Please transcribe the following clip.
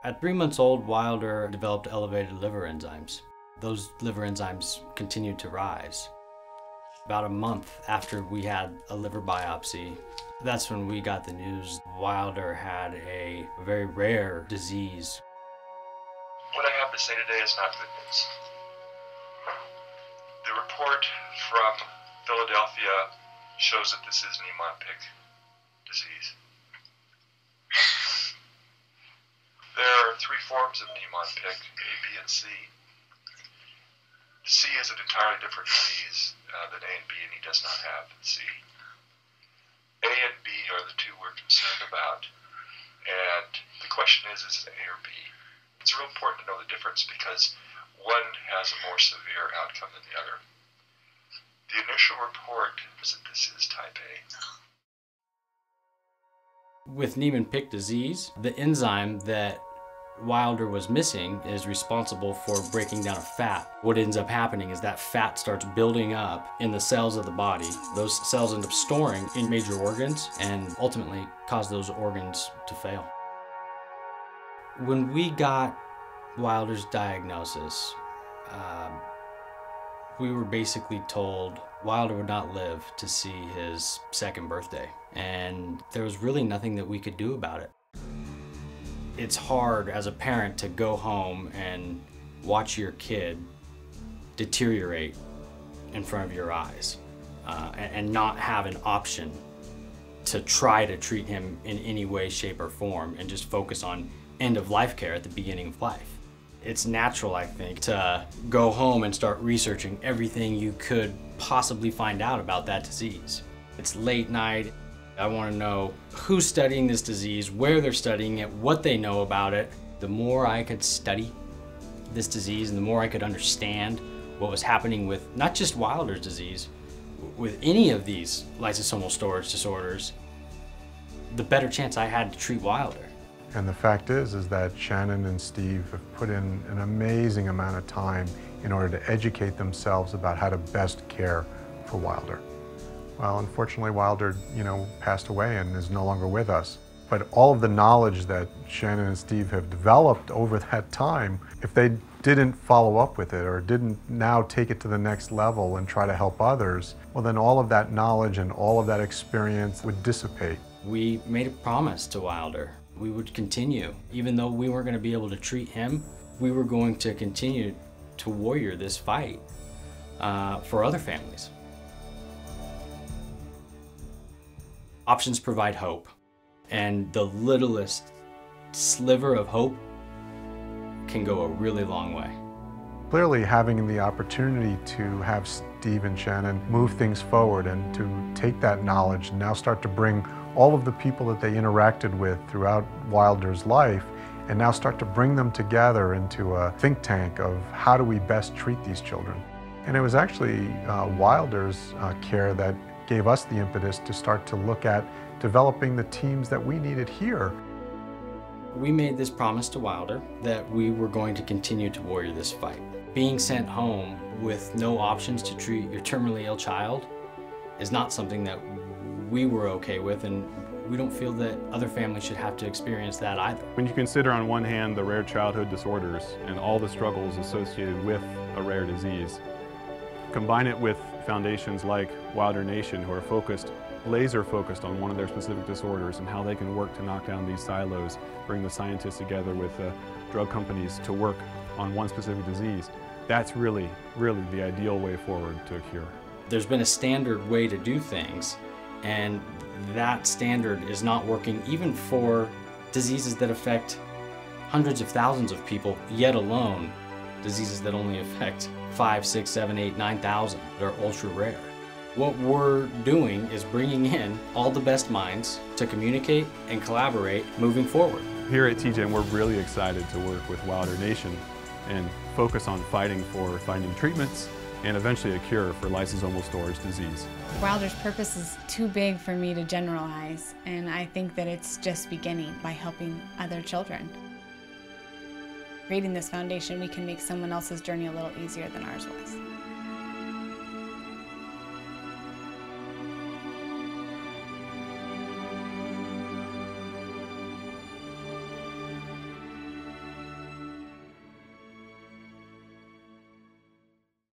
At 3 months old, Wylder developed elevated liver enzymes. Those liver enzymes continued to rise. About a month after we had a liver biopsy, that's when we got the news Wylder had a very rare disease. What I have to say today is not good news. The report from Philadelphia shows that this is Niemann-Pick disease. There are 3 forms of Niemann-Pick, A, B, and C. C is an entirely different disease than A and B, and he does not have C. A and B are the 2 we're concerned about, and the question is it A or B? It's real important to know the difference because one has a more severe outcome than the other. The initial report is that this is type A. With Niemann-Pick disease, the enzyme that Wylder was missing is responsible for breaking down a fat. What ends up happening is that fat starts building up in the cells of the body. Those cells end up storing in major organs and ultimately cause those organs to fail. When we got Wylder's diagnosis, we were basically told Wylder would not live to see his 2nd birthday, and there was really nothing that we could do about it. It's hard as a parent to go home and watch your kid deteriorate in front of your eyes and not have an option to try to treat him in any way, shape, or form and just focus on end-of-life care at the beginning of life. It's natural, I think, to go home and start researching everything you could possibly find out about that disease. It's late night. I want to know who's studying this disease, where they're studying it, what they know about it. The more I could study this disease and the more I could understand what was happening with not just Wylder's disease, with any of these lysosomal storage disorders, the better chance I had to treat Wylder. And the fact is that Shannon and Steve have put in an amazing amount of time in order to educate themselves about how to best care for Wylder. Well, unfortunately, Wylder, passed away and is no longer with us. But all of the knowledge that Shannon and Steve have developed over that time, if they didn't follow up with it or didn't now take it to the next level and try to help others, well, then all of that knowledge and all of that experience would dissipate. We made a promise to Wylder. We would continue. Even though we weren't going to be able to treat him, we were going to continue to warrior this fight for other families. Options provide hope, and the littlest sliver of hope can go a really long way. Clearly, having the opportunity to have Steve and Shannon move things forward and to take that knowledge and now start to bring all of the people that they interacted with throughout Wylder's life and now start to bring them together into a think tank of how do we best treat these children. And it was actually Wylder's care that gave us the impetus to start to look at developing the teams that we needed here. We made this promise to Wylder that we were going to continue to warrior this fight. Being sent home with no options to treat your terminally ill child is not something that we were okay with, and we don't feel that other families should have to experience that either. When you consider on one hand the rare childhood disorders and all the struggles associated with a rare disease, combine it with foundations like Wylder Nation who are laser focused on one of their specific disorders and how they can work to knock down these silos, bring the scientists together with drug companies to work on one specific disease. That's really, really the ideal way forward to a cure. There's been a standard way to do things, and that standard is not working even for diseases that affect hundreds of thousands of people, yet alone diseases that only affect 5, 6, 7, 8, 9,000 that are ultra rare. What we're doing is bringing in all the best minds to communicate and collaborate moving forward. Here at TGen, we're really excited to work with Wylder Nation and focus on fighting for finding treatments and eventually a cure for lysosomal storage disease. Wylder's purpose is too big for me to generalize, and I think that it's just beginning by helping other children. Creating this foundation, we can make someone else's journey a little easier than ours was.